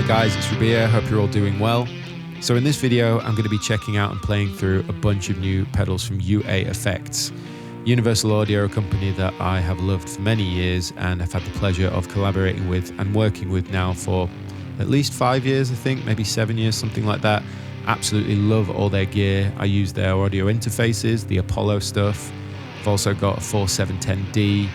guys, it's Rabea, hope you're all doing well. So in this video, I'm going to be checking out and playing through a bunch of new pedals from UAFX, Universal Audio, a company that I have loved for many years and have had the pleasure of collaborating with and working with now for at least 5 years, I think, maybe 7 years, something like that. Absolutely love all their gear. I use their audio interfaces, the Apollo stuff. I've also got a 4710D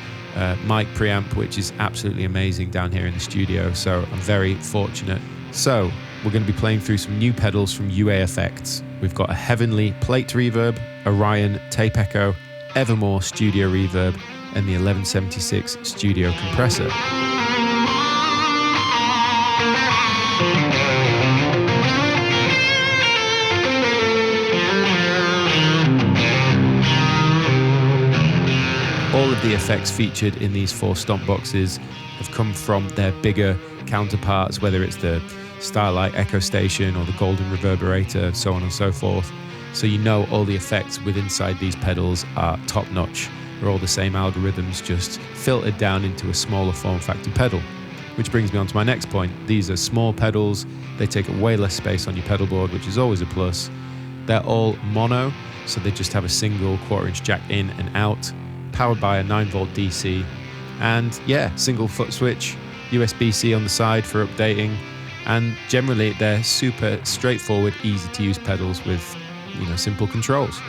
mic preamp, which is absolutely amazing down here in the studio, so I'm very fortunate. So we're going to be playing through some new pedals from UAFX. We've got a Heavenly Plate Reverb, Orion Tape Echo, Evermore Studio Reverb, and the 1176 Studio Compressor. All of the effects featured in these 4 stomp boxes have come from their bigger counterparts, whether it's the Starlight Echo Station or the Golden Reverberator, so on and so forth. So you know all the effects within inside these pedals are top notch. They're all the same algorithms, just filtered down into a smaller form factor pedal. Which brings me on to my next point. These are small pedals. They take up way less space on your pedal board, which is always a plus. They're all mono, so they just have a single 1/4" jack in and out, powered by a 9V DC, and yeah, single foot switch, USB-C on the side for updating, and generally they're super straightforward, easy to use pedals with, simple controls.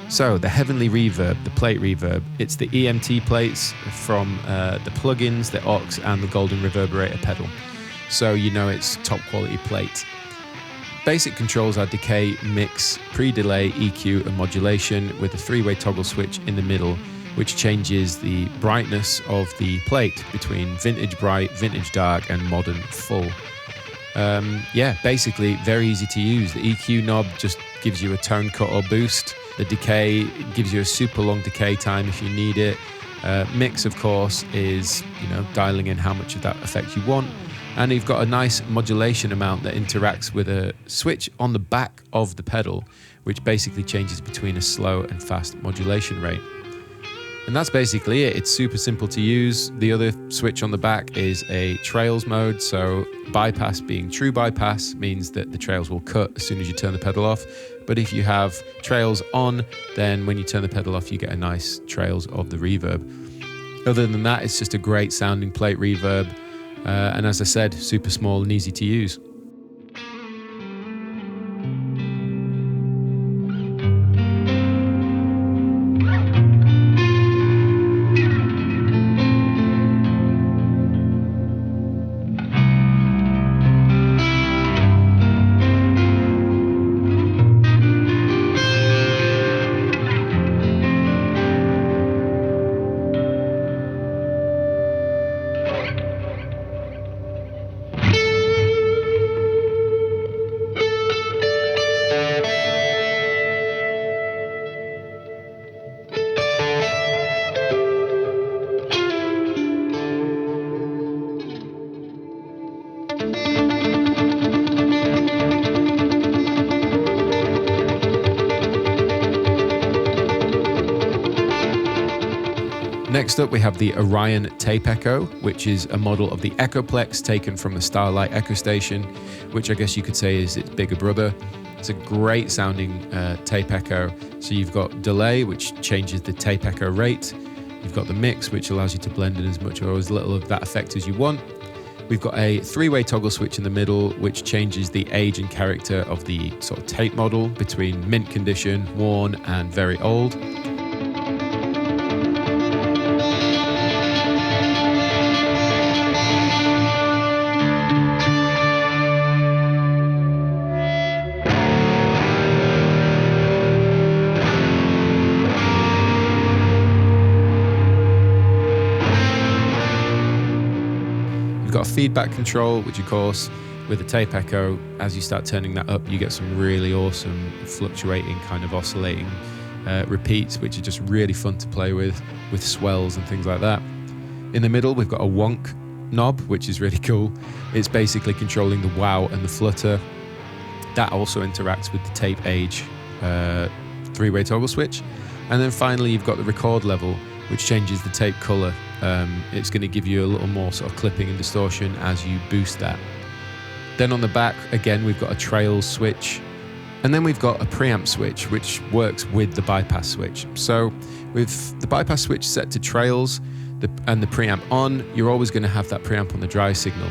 So the Heavenly Reverb, the Plate Reverb, it's the EMT plates from the plugins, the aux, and the Golden Reverberator pedal. So you know it's top quality plate. Basic controls are decay, mix, pre-delay, EQ, and modulation with a 3-way toggle switch in the middle, which changes the brightness of the plate between vintage bright, vintage dark, and modern full. Basically very easy to use. The EQ knob just gives you a tone cut or boost. The decay gives you a super long decay time if you need it. Mix, of course, is dialing in how much of that effect you want. And you've got a nice modulation amount that interacts with a switch on the back of the pedal, which basically changes between a slow and fast modulation rate. And that's basically it. It's super simple to use. The other switch on the back is a trails mode. So bypass being true bypass means that the trails will cut as soon as you turn the pedal off. But if you have trails on, then when you turn the pedal off, you get a nice trails of the reverb. Other than that, it's just a great sounding plate reverb. And as I said, super small and easy to use. Next up, we have the Orion Tape Echo, which is a model of the Echoplex taken from the Starlight Echo Station, which I guess you could say is its bigger brother. It's a great sounding tape echo. So you've got delay, which changes the tape echo rate. You've got the mix, which allows you to blend in as much or as little of that effect as you want. We've got a three-way toggle switch in the middle, which changes the age and character of the sort of tape model between mint condition, worn, and very old. Got a feedback control, which of course with the tape echo, as you start turning that up, you get some really awesome fluctuating kind of oscillating repeats, which are just really fun to play with swells and things like that. In the middle, we've got a wonk knob, which is really cool. It's basically controlling the wow and the flutter. That also interacts with the tape age three-way toggle switch. And then finally, you've got the record level, which changes the tape color. It's going to give you a little more sort of clipping and distortion as you boost that. Then on the back, again, we've got a trails switch. And then we've got a preamp switch, which works with the bypass switch. So with the bypass switch set to trails and the preamp on, you're always going to have that preamp on the dry signal.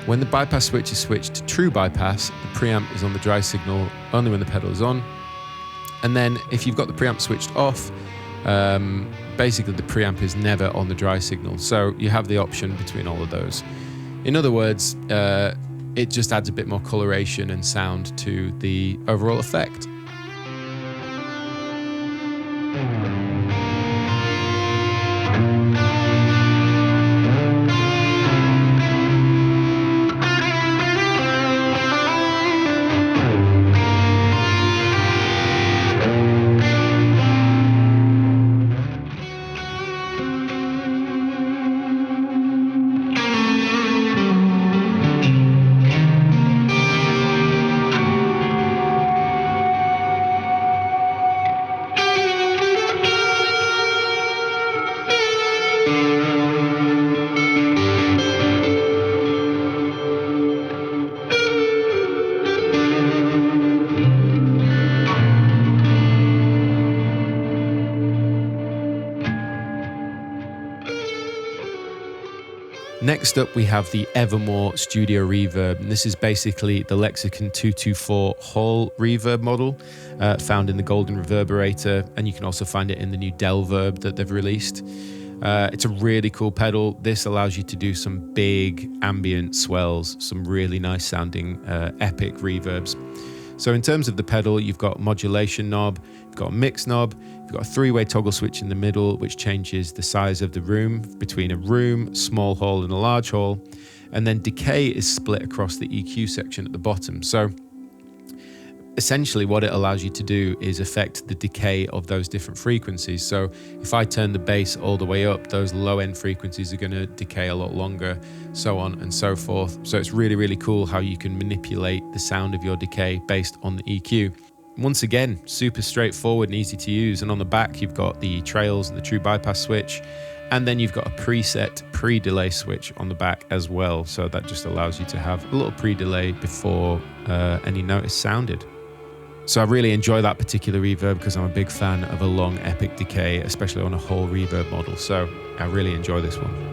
When the bypass switch is switched to true bypass, the preamp is on the dry signal only when the pedal is on. And then if you've got the preamp switched off, basically the preamp is never on the dry signal. So you have the option between all of those. In other words, it just adds a bit more coloration and sound to the overall effect. Next up, we have the Evermore Studio Reverb, and this is basically the Lexicon 224 Hall reverb model found in the Golden Reverberator, and you can also find it in the new Delverb that they've released. It's a really cool pedal. This allows you to do some big ambient swells, some really nice sounding epic reverbs. So in terms of the pedal, you've got modulation knob, you've got a mix knob, you've got a three-way toggle switch in the middle, which changes the size of the room between a room, small hall, and a large hall. And then decay is split across the EQ section at the bottom. So essentially what it allows you to do is affect the decay of those different frequencies. So if I turn the bass all the way up, those low-end frequencies are going to decay a lot longer, so on and so forth. So it's really, really cool how you can manipulate the sound of your decay based on the EQ. Once again, super straightforward and easy to use. And on the back, you've got the trails and the true bypass switch. And then you've got a preset pre-delay switch on the back as well. So that just allows you to have a little pre-delay before any note is sounded. So I really enjoy that particular reverb because I'm a big fan of a long epic decay, especially on a whole reverb model. So I really enjoy this one.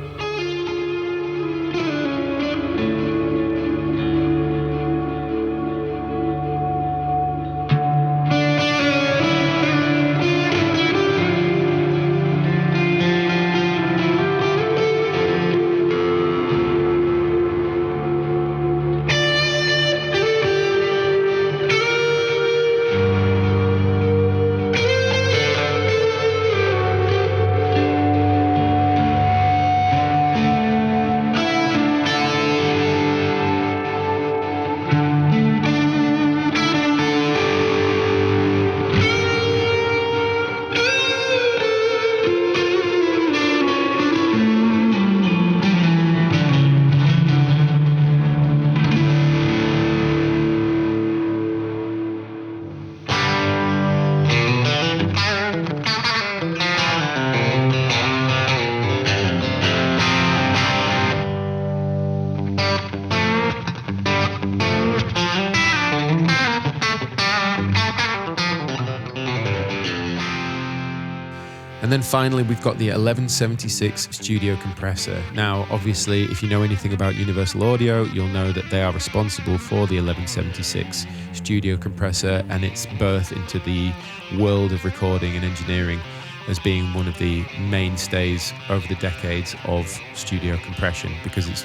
And then finally, we've got the 1176 Studio Compressor. Now, obviously, if you know anything about Universal Audio, you'll know that they are responsible for the 1176 Studio Compressor and its birth into the world of recording and engineering as being one of the mainstays over the decades of studio compression, because it's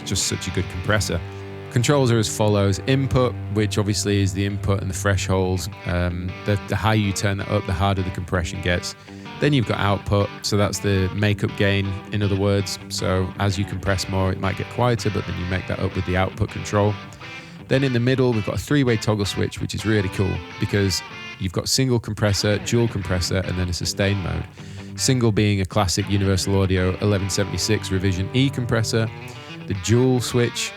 just such a good compressor. Controls are as follows: input, which obviously is the input and the threshold. The higher you turn that up, the harder the compression gets. Then you've got output, so that's the makeup gain, in other words. So as you compress more, it might get quieter, but then you make that up with the output control. Then in the middle, we've got a three-way toggle switch, which is really cool because you've got single compressor, dual compressor, and then a sustain mode. Single being a classic Universal Audio 1176 Revision E compressor. The dual switch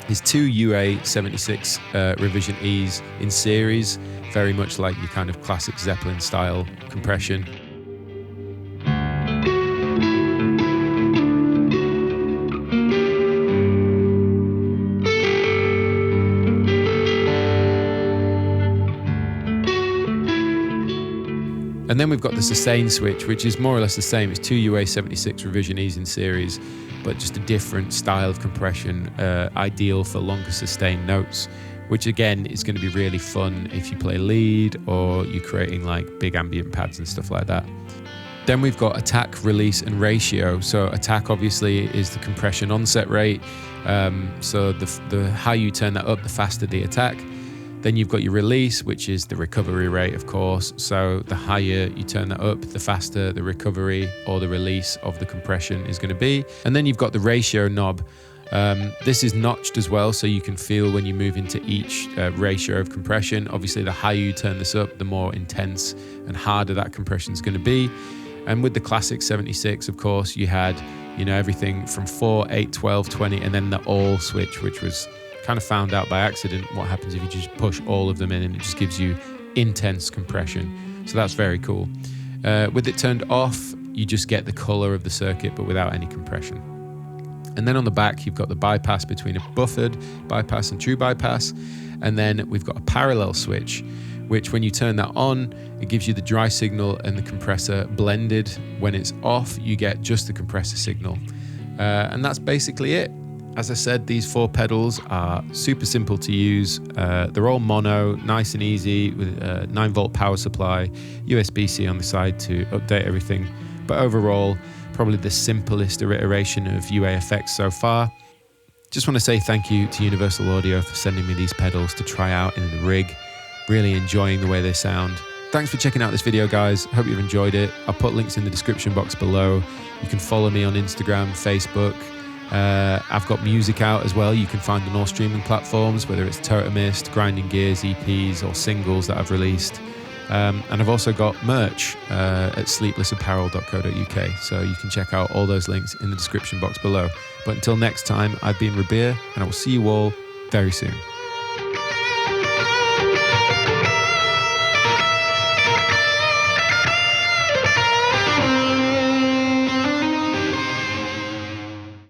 is two UA76 Revision E's in series, very much like your kind of classic Zeppelin style compression. And then we've got the sustain switch, which is more or less the same. It's two UA76 Revision E's in series, but just a different style of compression, ideal for longer sustained notes, which again is going to be really fun if you play lead or you're creating like big ambient pads and stuff like that. Then we've got attack, release, and ratio. So attack obviously is the compression onset rate. So the higher you turn that up, the faster the attack. Then you've got your release, which is the recovery rate, of course. So the higher you turn that up, the faster the recovery or the release of the compression is going to be. And then you've got the ratio knob. This is notched as well, so you can feel when you move into each ratio of compression. Obviously, the higher you turn this up, the more intense and harder that compression is going to be. And with the classic 76, of course, you had, you know, everything from 4, 8, 12, 20, and then the all switch, which was kind of found out by accident what happens if you just push all of them in, and it just gives you intense compression. So that's very cool. With it turned off, you just get the color of the circuit but without any compression. And then on the back, you've got the bypass between a buffered bypass and true bypass. And then we've got a parallel switch, which when you turn that on, it gives you the dry signal and the compressor blended. When it's off, you get just the compressor signal. And that's basically it. As I said, these four pedals are super simple to use. They're all mono, nice and easy, with a 9-volt power supply, USB-C on the side to update everything. But overall, probably the simplest iteration of UAFX so far. Just want to say thank you to Universal Audio for sending me these pedals to try out in the rig. Really enjoying the way they sound. Thanks for checking out this video, guys. Hope you've enjoyed it. I'll put links in the description box below. You can follow me on Instagram, Facebook. I've got music out as well. You can find on all streaming platforms, whether it's Total Mist, Grinding Gears, EPs, or singles that I've released. And I've also got merch at sleeplessapparel.co.uk, so you can check out all those links in the description box below. But until next time, I've been Rabea, and I will see you all very soon.